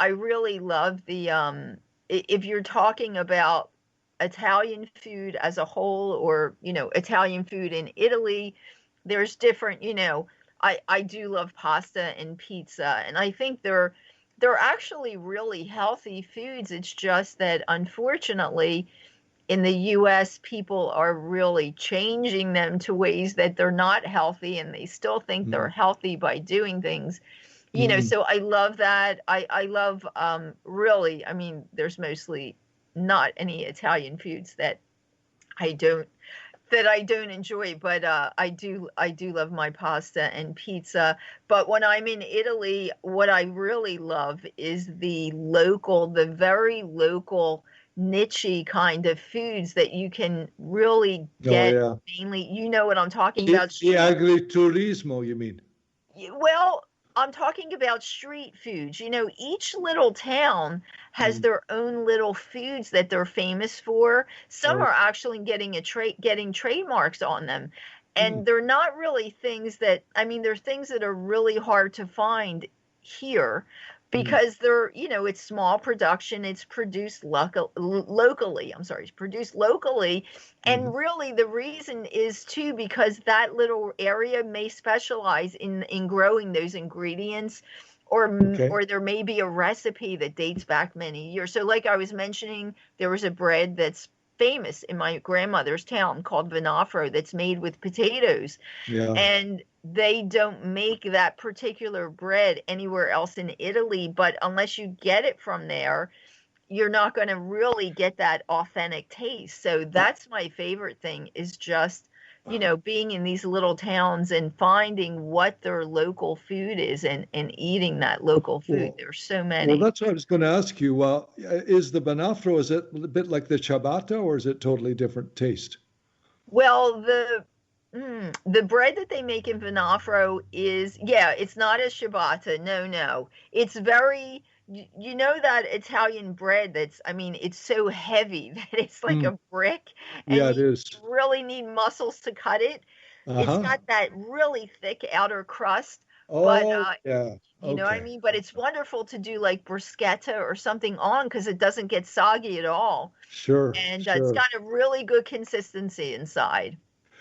I really love if you're talking about Italian food as a whole, or, Italian food in Italy, there's different, I do love pasta and pizza, and I think they're actually really healthy foods. It's just that unfortunately in the US, people are really changing them to ways that they're not healthy, and they still think they're healthy by doing things. Mm. So I love that. I love, really, I mean, there's mostly not any Italian foods I don't that I don't enjoy, but I do love my pasta and pizza. But when I'm in Italy, what I really love is the very local niche kind of foods that you can really Oh, get. yeah. Mainly, you know what I'm talking The, about, the street. agriturismo, you mean? Well, I'm talking about street foods. Each little town has Mm. their own little foods that they're famous for. Some Oh, are actually getting trademarks on them. mm. And they're not really things that, I mean, they're things that are really hard to find here Mm. because it's small production. It's produced locally. I'm sorry, it's produced locally. Mhm. And really, the reason is too because that little area may specialize in growing those ingredients, Okay. or there may be a recipe that dates back many years. So, like I was mentioning, there was a bread that's famous in my grandmother's town called Venafro that's made with potatoes, Yeah. and they don't make that particular bread anywhere else in Italy. But unless you get it from there, you're not going to really get that authentic taste. So Uh, that's my favorite thing, is just, being in these little towns and finding what their local food is, and eating that local food. well, There's so well, many. that's what I was going to ask you. Is the banafro, is it a bit like the ciabatta, or is it totally different taste? Well, the bread that they make in Venafro is, yeah, it's not a ciabatta. No, no. It's very, you know that Italian bread that's, I mean, it's so heavy that it's like Mm. a brick, and Yeah, it is. you really need muscles to cut it. It's Uh-huh. got that really thick outer crust, but Oh, yeah. you know what I Okay. mean? But it's wonderful to do like bruschetta or something on, because it doesn't get soggy at all, Sure, and it's sure. got a really good consistency inside.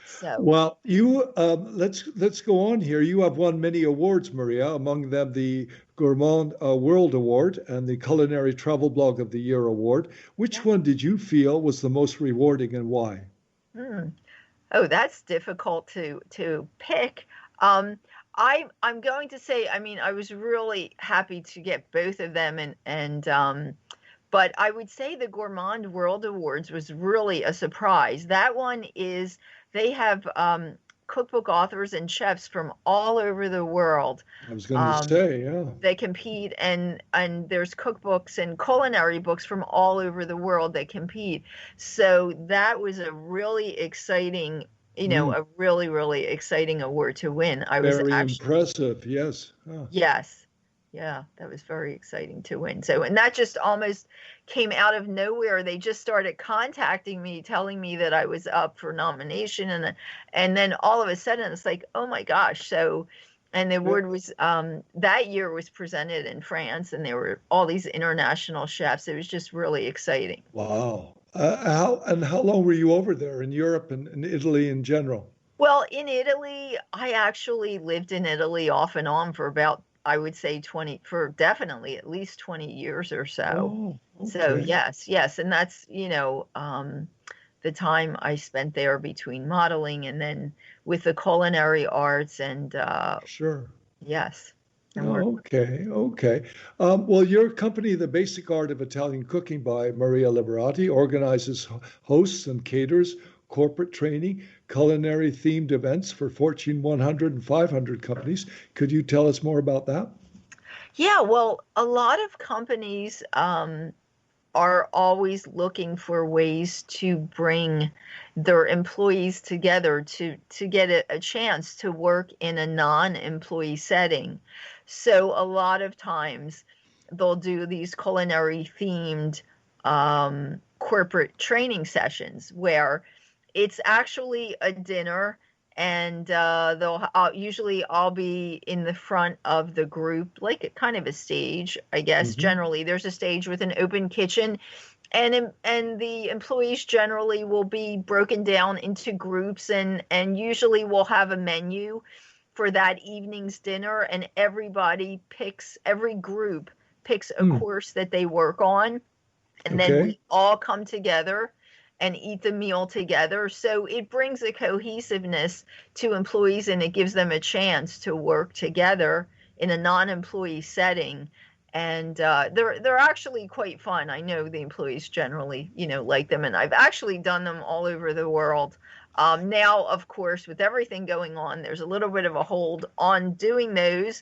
So, Well, let's go on here. You have won many awards, Maria, among them the Gourmand World Award and the Culinary Travel Blog of the Year Award. Which yeah. one did you feel was the most rewarding and why? Hmm. Oh, that's difficult to pick. Um, I'm going to say, I mean, I was really happy to get both of them, but I would say the Gourmand World Awards was really a surprise. That one is, they have cookbook authors and chefs from all over the world. I was going to Um, say, yeah. they compete, and there's cookbooks and culinary books from all over the world that compete. So that was a really exciting, Mm, a really, really exciting award to win. I was very actually, impressive. Yes. Ah, yes. Yeah, that was very exciting to win. So, and that just almost came out of nowhere. They just started contacting me, telling me that I was up for nomination, and then all of a sudden it's like, oh my gosh. So, and the yeah. award was, that year was presented in France, and there were all these international chefs. It was just really exciting. Wow. How long were you over there in Europe and Italy in general? Well, in Italy, I actually lived in Italy off and on for about, I would say, for definitely at least 20 years or so. Oh, So okay. yes, yes, and that's, the time I spent there between modeling and then with the culinary arts, and Sure. yes, and work. Oh, okay, okay. Well, your company, The Basic Art of Italian Cooking by Maria Liberati, organizes hosts and caters corporate training, culinary themed events for Fortune 100 and 500 companies. Could you tell us more about that? Yeah, well, a lot of companies are always looking for ways to bring their employees together to get a chance to work in a non-employee setting. So a lot of times they'll do these culinary themed corporate training sessions where it's actually a dinner, and usually I'll be in the front of the group, like a kind of a stage, I guess. Hmm. Generally, there's a stage with an open kitchen, and the employees generally will be broken down into groups, and usually we'll have a menu for that evening's dinner, and every group picks a Mm. course that they work on, and then Okay. we all come together and eat the meal together. So it brings a cohesiveness to employees, and it gives them a chance to work together in a non-employee setting. And they're actually quite fun. I know the employees generally, like them, and I've actually done them all over the world. Now, of course, with everything going on, there's a little bit of a hold on doing those.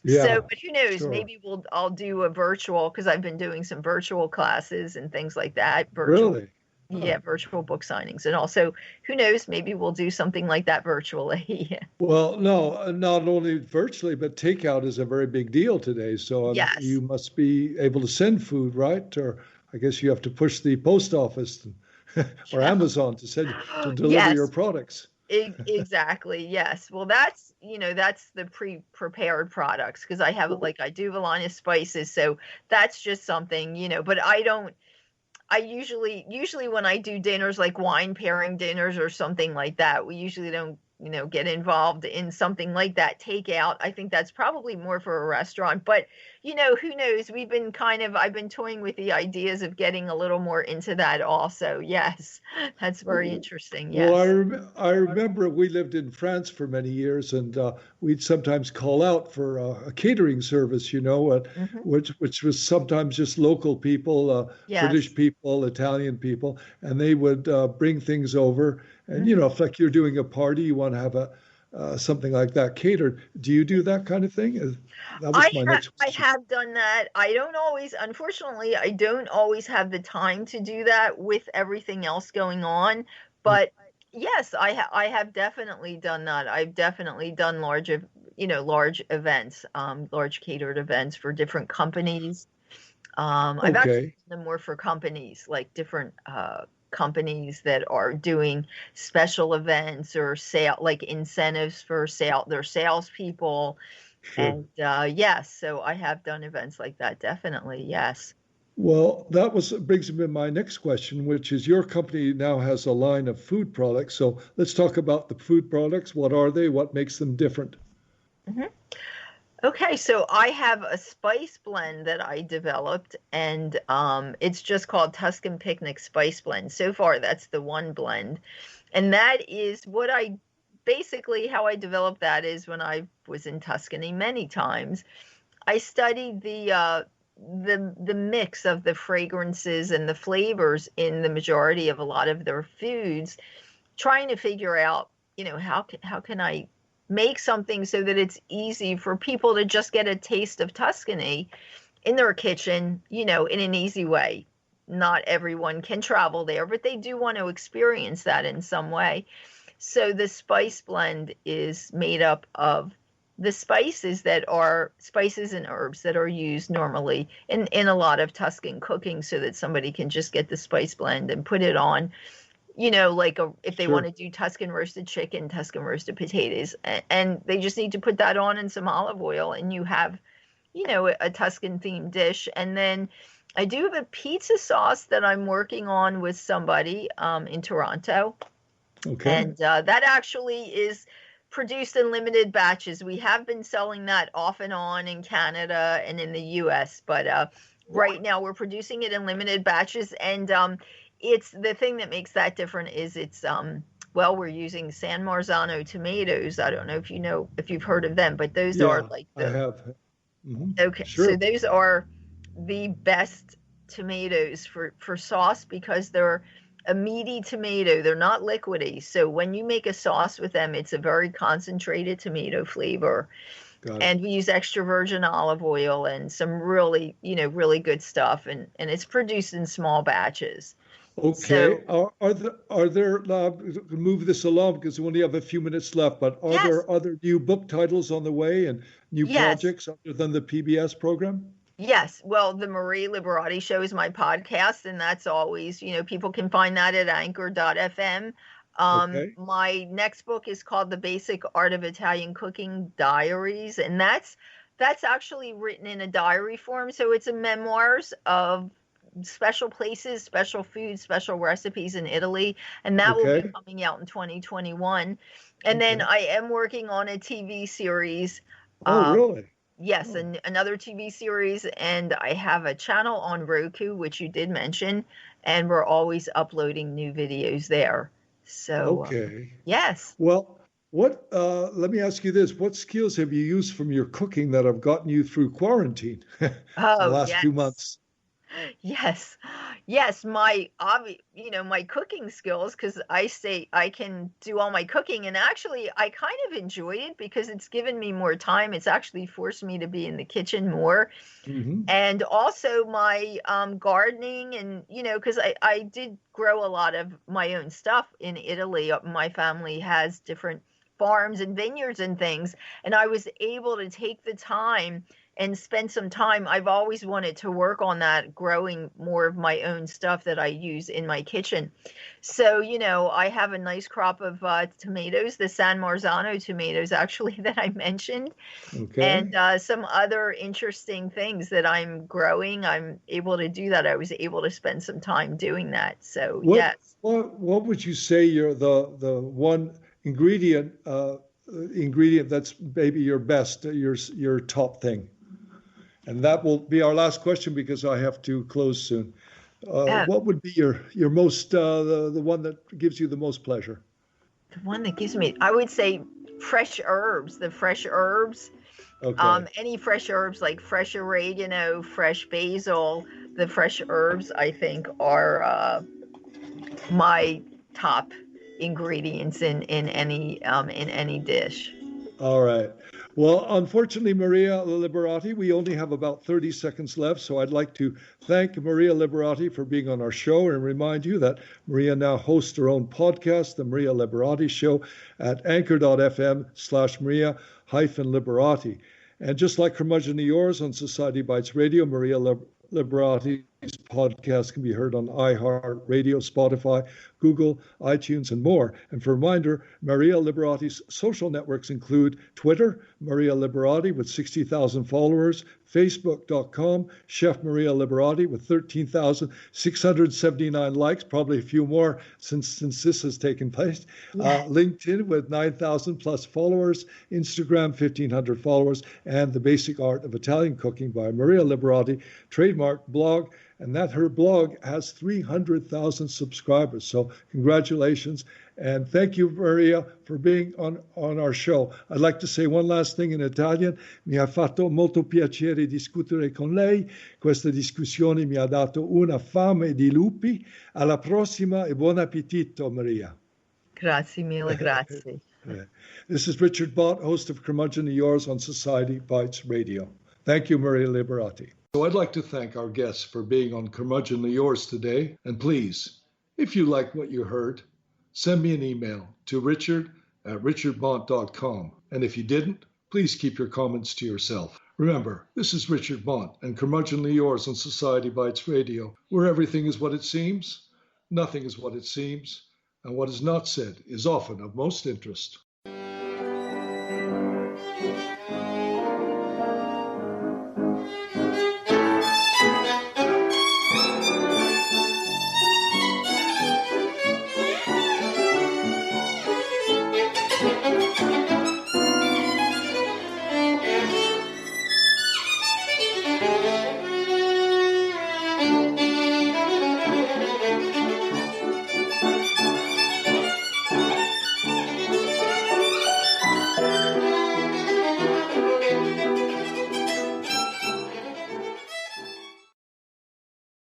So, Yeah, but who knows? sure. Maybe I'll do a virtual, because I've been doing some virtual classes and things like that. Really? Huh. Yeah, virtual book signings, and also, who knows? Maybe we'll do something like that virtually. Well, no, not only virtually, but takeout is a very big deal today. So Yes, you must be able to send food, right? Or I guess you have to push the post office or yeah, Amazon to deliver your yes, products. exactly. Yes. Well, that's the pre-prepared products, because I do have a line of spices, so that's just something, but I don't. I usually when I do dinners, like wine pairing dinners or something like that, we usually don't, get involved in something like that takeout. I think that's probably more for a restaurant, but who knows? I've been toying with the ideas of getting a little more into that also. Yes. That's very interesting. Well, Yes. I remember we lived in France for many years, and we'd sometimes call out for a catering service, Hmm. which was sometimes just local people, British Yes. people, Italian people, and they would bring things over. And Hmm. if like you're doing a party, you want to have a something like that catered. Do you do that kind of thing? That was my next I question. have done that. Unfortunately, I don't always have the time to do that with everything else going on. But yes, I have definitely done that. I've definitely done large events, large catered events for different companies. I've actually Okay, done them more for companies, like different companies that are doing special events or like incentives for their salespeople. sure. And yes, so I have done events like that, definitely. Yes. Well, that was brings me to my next question, which is your company now has a line of food products. So let's talk about the food products. What are they? What makes them different? Hmm. Okay, so I have a spice blend that I developed, and it's just called Tuscan Picnic Spice Blend. So far, that's the one blend, and that is basically how I developed that is when I was in Tuscany many times. I studied the mix of the fragrances and the flavors in the majority of a lot of their foods, trying to figure out, how can I make something so that it's easy for people to just get a taste of Tuscany in their kitchen, in an easy way. Not everyone can travel there, but they do want to experience that in some way. So the spice blend is made up of the spices and herbs that are used normally in a lot of Tuscan cooking, so that somebody can just get the spice blend and put it on, like if they want Sure. to do Tuscan roasted chicken, Tuscan roasted potatoes, and they just need to put that on in some olive oil, and you have, a Tuscan themed dish. And then I do have a pizza sauce that I'm working on with somebody in Toronto, Okay. and that actually is produced in limited batches. We have been selling that off and on in Canada and in the US, but right now we're producing it in limited batches. And it's the thing that makes that different is well, we're using San Marzano tomatoes. I don't know if you've heard of them, but those are Yeah, like I have. Hmm. okay, so Sure. those are the best tomatoes for sauce, because they're a meaty tomato. They're not liquidy. So when you make a sauce with them, it's a very concentrated tomato flavor. Got it. And we use extra virgin olive oil and some really, really good stuff. And it's produced in small batches. Okay. So Are there move this along because we only have a few minutes left, but are yes, there other new book titles on the way and new yes. projects other than the PBS program? Yes, well, the Marie Liberati Show is my podcast, and that's always, people can find that at anchor.fm. Okay. My next book is called The Basic Art of Italian Cooking Diaries, and that's actually written in a diary form. So it's a memoirs of special places, special foods, special recipes in Italy, and that will be Okay. coming out in 2021. And then Okay. I am working on a TV series. Oh, Um, really? yes, Oh, and another TV series, and I have a channel on Roku, which you did mention, and we're always uploading new videos there. So, okay. yes. Well, let me ask you this. What skills have you used from your cooking that have gotten you through quarantine in the Oh, last few yes. months? Yes. Yes, my cooking skills, because I say I can do all my cooking, and actually I kind of enjoyed it because it's given me more time. It's actually forced me to be in the kitchen more. Hmm. And also my gardening, and because I did grow a lot of my own stuff in Italy. My family has different farms and vineyards and things, and I was able to take the time and spend some time. I've always wanted to work on that, growing more of my own stuff that I use in my kitchen. So, I have a nice crop of tomatoes, the San Marzano tomatoes, actually, that I mentioned, and Okay. some other interesting things that I'm growing. I'm able to do that. I was able to spend some time doing that. So, What yes. what would you say you're the one ingredient that's maybe your best, your top thing? And that will be our last question because I have to close soon. Oh, What would be your most the one that gives you the most pleasure? the one that gives me, I would say fresh herbs, the fresh herbs. Okay. Any fresh herbs like fresh oregano, fresh basil, the fresh herbs, I think, are my top ingredients in any dish. All right. Well, unfortunately, Maria Liberati, we only have about 30 seconds left. So I'd like to thank Maria Liberati for being on our show and remind you that Maria now hosts her own podcast, The Maria Liberati Show, at anchor.fm/Maria-Liberati. And just like Curmudgeon Yours on Society Bites Radio, Maria Liberati's podcast can be heard on iHeartRadio, Spotify, Google, iTunes, and more. And for a reminder, Maria Liberati's social networks include Twitter, Maria Liberati with 60,000 followers, Facebook.com, Chef Maria Liberati with 13,679 likes, probably a few more since this has taken place, Yes. LinkedIn with 9,000 plus followers, Instagram 1,500 followers, and The Basic Art of Italian Cooking by Maria Liberati, trademark blog, and that her blog has 300,000 subscribers. So congratulations. And thank you, Maria, for being on our show. I'd like to say one last thing in Italian. Mi ha fatto molto piacere discutere con lei. Questa discussione mi ha dato una fame di lupi. Alla prossima e buon appetito, Maria. Grazie mille, grazie. This is Richard Bott, host of Curmudgeon Yours on Society Bites Radio. Thank you, Maria Liberati. So I'd like to thank our guests for being on Curmudgeon Yours today. And please, if you like what you heard, send me an email to richard@richardbont.com. And if you didn't, please keep your comments to yourself. Remember, this is Richard Bont and Curmudgeon Yours on Society Bites Radio, where everything is what it seems, nothing is what it seems, and what is not said is often of most interest.